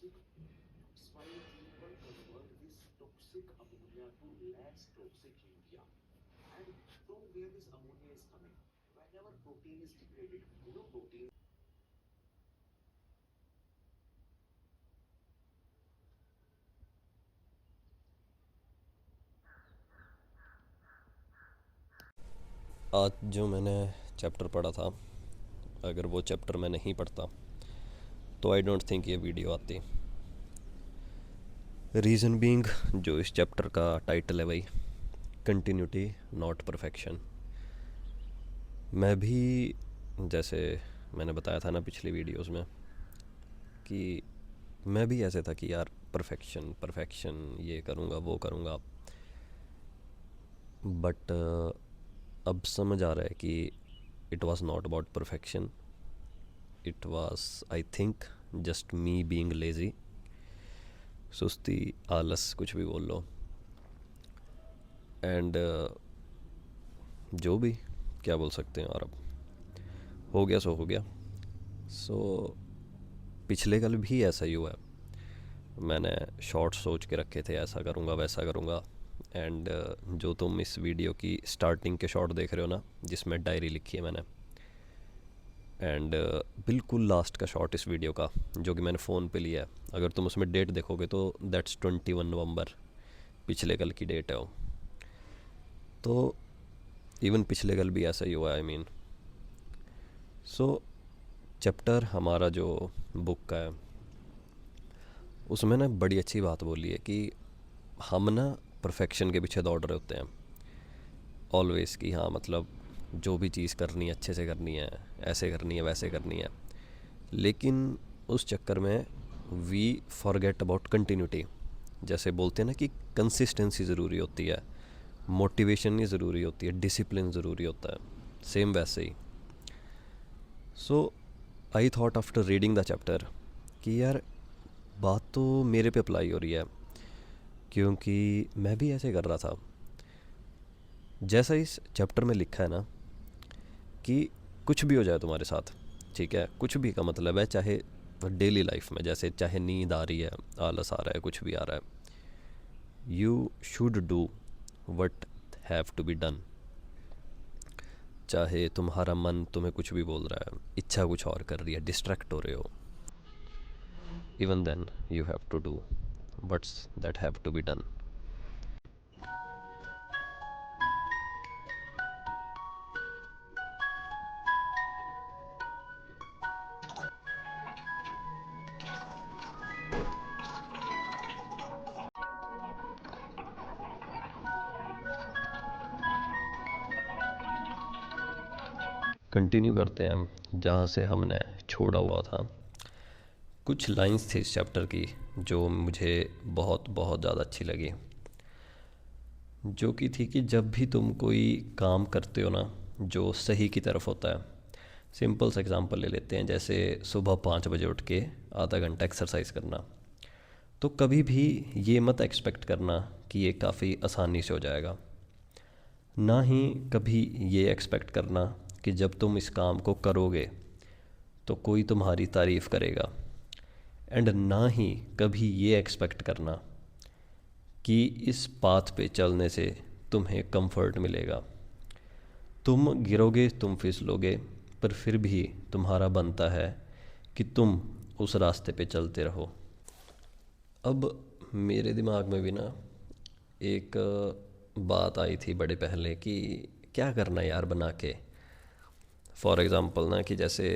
आज जो मैंने चैप्टर पढ़ा था, अगर वो चैप्टर मैं नहीं पढ़ता तो आई डोंट थिंक ये वीडियो आती। रीज़न बीइंग, जो इस चैप्टर का टाइटल है भाई, कंटिन्यूटी नॉट परफेक्शन। मैं भी, जैसे मैंने बताया था ना पिछली वीडियोस में, कि मैं भी ऐसे था कि यार परफेक्शन परफेक्शन, ये करूँगा वो करूँगा। बट अब समझ आ रहा है कि it was not about perfection, it was I think just me being lazy. सुस्ती, आलस, कुछ भी बोल लो। एंड जो भी क्या बोल सकते हैं। और अब हो गया सो हो गया। सो पिछले कल भी ऐसा ही हुआ है। मैंने शॉर्ट सोच के रखे थे, ऐसा करूँगा वैसा करूँगा। एंड जो तुम इस वीडियो की स्टार्टिंग के शॉर्ट देख रहे हो ना, जिसमें डायरी लिखी है मैंने, एंड बिल्कुल लास्ट का शॉट इस वीडियो का जो कि मैंने फ़ोन पे लिया है, अगर तुम उसमें डेट देखोगे तो दैट्स 21 नवंबर, पिछले कल की डेट है वो। तो इवन पिछले कल भी ऐसा ही हुआ, आई मीन। सो चैप्टर हमारा जो बुक का है, उसमें ना बड़ी अच्छी बात बोली है कि हम ना परफेक्शन के पीछे दौड़ रहे होते हैं ऑलवेज़, कि हाँ मतलब जो भी चीज़ करनी है अच्छे से करनी है, ऐसे करनी है वैसे करनी है। लेकिन उस चक्कर में वी फॉरगेट अबाउट कंटिन्यूटी। जैसे बोलते हैं ना कि कंसिस्टेंसी ज़रूरी होती है, मोटिवेशन नहीं ज़रूरी होती है, डिसिप्लिन ज़रूरी होता है। सेम वैसे ही। So I thought after reading the chapter कि यार बात तो मेरे पे अप्लाई हो रही है, क्योंकि मैं भी ऐसे कर रहा था। जैसा इस चैप्टर में लिखा है ना कि कुछ भी हो जाए तुम्हारे साथ, ठीक है, कुछ भी का मतलब है चाहे डेली लाइफ में, जैसे चाहे नींद आ रही है, आलस आ रहा है, कुछ भी आ रहा है, you should do what have to be done. चाहे तुम्हारा मन तुम्हें कुछ भी बोल रहा है, इच्छा कुछ और कर रही है, डिस्ट्रैक्ट हो रहे हो, even then you have to do what's that have to be done. Continue करते हैं हम जहाँ से हमने छोड़ा हुआ था। कुछ लाइंस थी इस चैप्टर की जो मुझे बहुत बहुत ज़्यादा अच्छी लगी, जो कि थी कि जब भी तुम कोई काम करते हो ना जो सही की तरफ होता है, सिंपल सा एग्जांपल ले लेते हैं, जैसे सुबह 5 बजे उठ के आधा घंटा एक्सरसाइज करना, तो कभी भी ये मत एक्सपेक्ट करना कि ये काफ़ी आसानी से हो जाएगा। ना ही कभी ये एक्सपेक्ट करना कि जब तुम इस काम को करोगे तो कोई तुम्हारी तारीफ़ करेगा। एंड ना ही कभी ये एक्सपेक्ट करना कि इस पाथ पे चलने से तुम्हें कंफर्ट मिलेगा। तुम गिरोगे, तुम फिसलोगे, पर फिर भी तुम्हारा बनता है कि तुम उस रास्ते पे चलते रहो। अब मेरे दिमाग में भी ना एक बात आई थी बड़े पहले कि क्या करना यार बना के। फॉर एग्ज़ाम्पल ना कि जैसे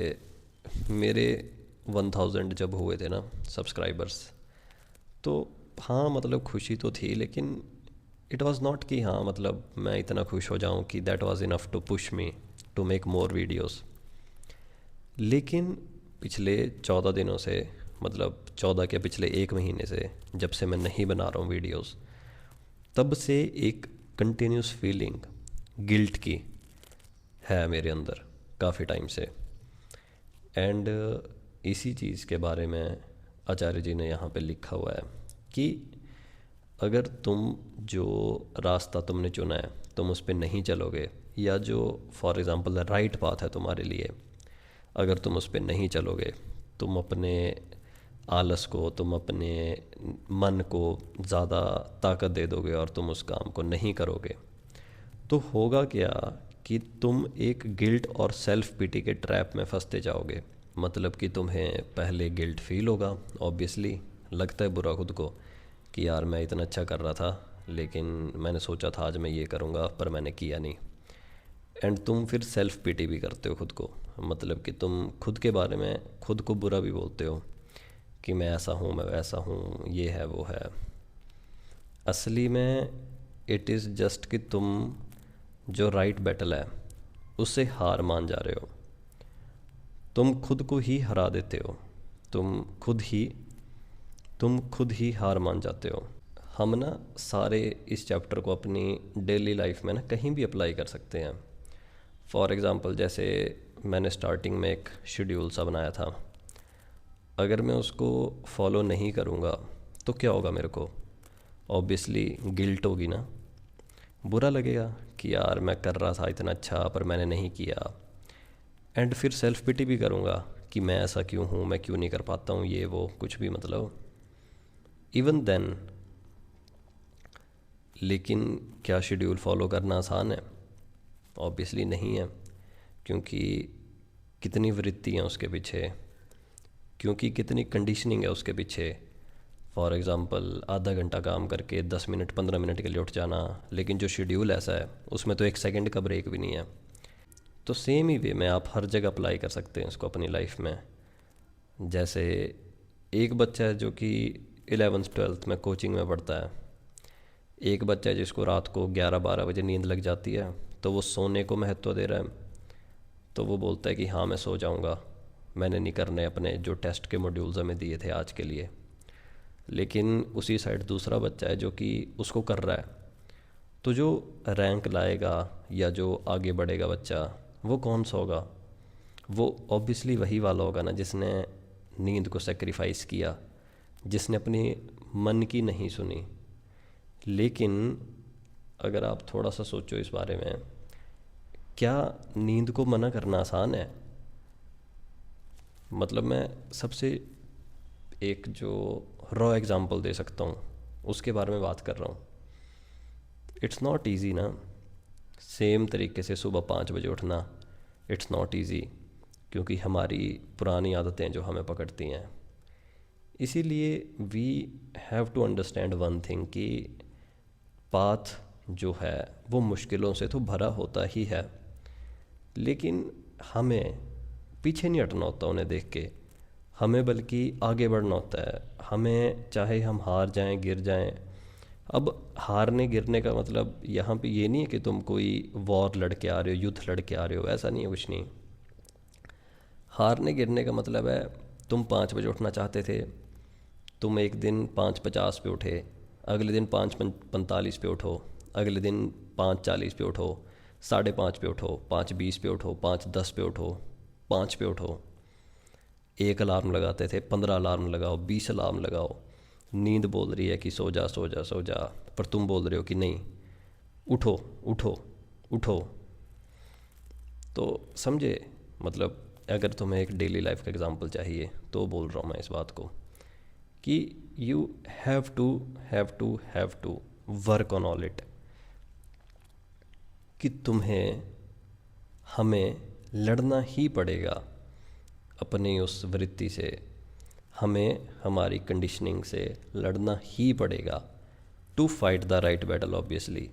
मेरे 1000 जब हुए थे ना सब्सक्राइबर्स, तो हाँ मतलब खुशी तो थी, लेकिन इट वाज नॉट कि हाँ मतलब मैं इतना खुश हो जाऊँ कि that was enough to push me to make more videos. लेकिन पिछले 14 दिनों से, मतलब 14 के पिछले 1 महीने से, जब से मैं नहीं बना रहा हूँ वीडियोस, तब से एक कंटिन्यूस फीलिंग गिल्ट की है मेरे अंदर काफ़ी टाइम से। एंड इसी चीज़ के बारे में आचार्य जी ने यहाँ पे लिखा हुआ है कि अगर तुम जो रास्ता तुमने चुना है तुम उस पर नहीं चलोगे, या जो for example the right path है तुम्हारे लिए, अगर तुम उस पर नहीं चलोगे, तुम अपने आलस को, तुम अपने मन को ज़्यादा ताकत दे दोगे और तुम उस काम को नहीं करोगे, तो होगा क्या कि तुम एक गिल्ट और सेल्फ पिटी के ट्रैप में फंसते जाओगे। मतलब कि तुम्हें पहले गिल्ट फील होगा, ऑब्वियसली लगता है बुरा खुद को कि यार मैं इतना अच्छा कर रहा था, लेकिन मैंने सोचा था आज मैं ये करूँगा पर मैंने किया नहीं। एंड तुम फिर सेल्फ पिटी भी करते हो खुद को, मतलब कि तुम खुद के बारे में खुद को बुरा भी बोलते हो कि मैं ऐसा हूँ, मैं वैसा हूँ, ये है वो है। असली में इट इज़ जस्ट कि तुम जो राइट बैटल है उससे हार मान जा रहे हो, तुम खुद को ही हरा देते हो, तुम खुद ही हार मान जाते हो। हम ना सारे इस चैप्टर को अपनी डेली लाइफ में ना कहीं भी अप्लाई कर सकते हैं। फॉर एग्ज़ाम्पल जैसे मैंने स्टार्टिंग में एक शेड्यूल सा बनाया था, अगर मैं उसको फॉलो नहीं करूँगा तो क्या होगा मेरे को? ऑब्वियसली गिल्ट होगी ना, बुरा लगेगा कि यार मैं कर रहा था इतना अच्छा पर मैंने नहीं किया। एंड फिर सेल्फ पिटी भी करूँगा कि मैं ऐसा क्यों हूँ, मैं क्यों नहीं कर पाता हूँ, ये वो कुछ भी मतलब। इवन देन, लेकिन क्या शेड्यूल फॉलो करना आसान है? ऑब्वियसली नहीं है, क्योंकि कितनी वृत्ति हैं उसके पीछे, क्योंकि कितनी कंडीशनिंग है उसके पीछे। फॉर एग्ज़ाम्पल आधा घंटा काम करके 10 मिनट 15 मिनट के लिए उठ जाना, लेकिन जो शेड्यूल ऐसा है उसमें तो एक सेकंड का ब्रेक भी नहीं है। तो सेम ही वे में आप हर जगह अप्लाई कर सकते हैं इसको अपनी लाइफ में। जैसे एक बच्चा है जो कि 11th-12th में कोचिंग में पढ़ता है, एक बच्चा है जिसको रात को 11-12 बजे नींद लग जाती है, तो वो सोने को महत्व दे रहा है, तो वो बोलता है कि हाँ मैं सो जाऊँगा, मैंने नहीं करने अपने जो टेस्ट के मॉड्यूल्स हमें दिए थे आज के लिए। लेकिन उसी साइड दूसरा बच्चा है जो कि उसको कर रहा है, तो जो रैंक लाएगा या जो आगे बढ़ेगा बच्चा, वो कौन सा होगा? वो ऑब्वियसली वही वाला होगा ना जिसने नींद को सेक्रीफाइस किया, जिसने अपनी मन की नहीं सुनी। लेकिन अगर आप थोड़ा सा सोचो इस बारे में, क्या नींद को मना करना आसान है? मतलब मैं सबसे एक जो रॉ एग्ज़ाम्पल दे सकता हूँ उसके बारे में बात कर रहा हूँ। इट्स नॉट ईज़ी ना। सेम तरीके से सुबह 5 बजे उठना, इट्स नॉट ईज़ी, क्योंकि हमारी पुरानी आदतें जो हमें पकड़ती हैं। इसीलिए we have to understand one thing कि पाथ जो है वो मुश्किलों से तो भरा होता ही है, लेकिन हमें पीछे नहीं हटना होता उन्हें देख के, हमें बल्कि आगे बढ़ना होता है। हमें चाहे हम हार जाएं, गिर जाएं। अब हारने गिरने का मतलब यहाँ पे ये नहीं है कि तुम कोई वॉर लड़ के आ रहे हो, युद्ध लड़ के आ रहे हो, ऐसा नहीं है, कुछ नहीं। हारने गिरने का मतलब है तुम 5 बजे उठना चाहते थे, तुम एक दिन 5:50 पे उठे, अगले दिन 5:45 पे उठो, अगले दिन 5:40 पे उठो, 5:30 पे उठो, 5:20 पे उठो, 5:10 पे उठो, 5 पे उठो। एक अलार्म लगाते थे, 15 अलार्म लगाओ, 20 अलार्म लगाओ, नींद बोल रही है कि सो जा सो जा सो जा, पर तुम बोल रहे हो कि नहीं, उठो उठो उठो। तो समझे? मतलब अगर तुम्हें एक डेली लाइफ का एग्जांपल चाहिए तो बोल रहा हूँ मैं इस बात को कि you have to work on all it, कि तुम्हें हमें लड़ना ही पड़ेगा अपनी उस वृत्ति से, हमें हमारी कंडीशनिंग से लड़ना ही पड़ेगा to fight the right battle obviously.